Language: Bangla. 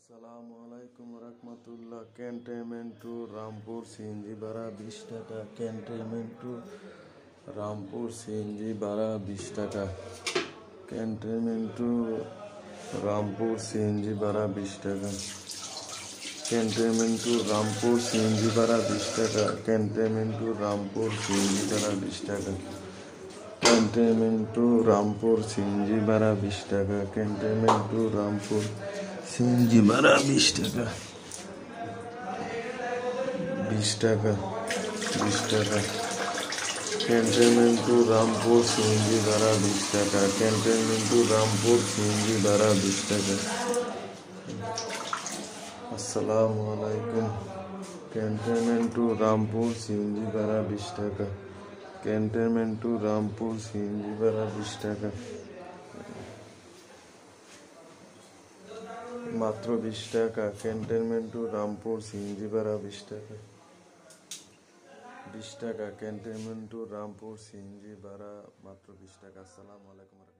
আসসালামু আলাইকুম রহমতুল্লাহ। ক্যান্টনমেন্ট টু রামপুর সিএনজি ভাড়া 20 টাকা। ক্যান্টনমেন্ট টু রামপুর সিএনজি ভাড়া 20 টাকা। ক্যান্টনমেন্ট টু রামপুর সিএনজি ভাড়া 20 টাকা। ক্যান্টনমেন্ট টু রামপুর সিএনজি ভাড়া 20 টাকা। ক্যান্টনমেন্ট টু রামপুর সিএনজি ভাড়া 20 টাকা। ক্যান্টনমেন্ট টু রামপুর সিএনজি ভাড়া 20 টাকা। ক্যান্টনমেন্ট টু রামপুর সিএনজি ভাড়া 20 টাকা। 20 টাকা 20 টাকা। ক্যান্টনমেন্ট টু রামপুর সিএনজি ভাড়া 20 টাকা। ক্যান্টনমেন্ট টু রামপুর সিএনজি ভাড়া 20 টাকা। আসসালামু আলাইকুম। ক্যান্টনমেন্ট টু রামপুর সিএনজি ভাড়া 20 টাকা। ক্যান্টনমেন্ট টু রামপুর সিএনজি ভাড়া 20 টাকা। মাত্র 20 টাকা। ক্যান্টনমেন্ট টু রামপুর সিএনজি ভাড়া 20 টাকা। 20 টাকা। ক্যান্টনমেন্ট টু রামপুর সিএনজি ভাড়া মাত্র 20 টাকা। আসসালামু আলাইকুম।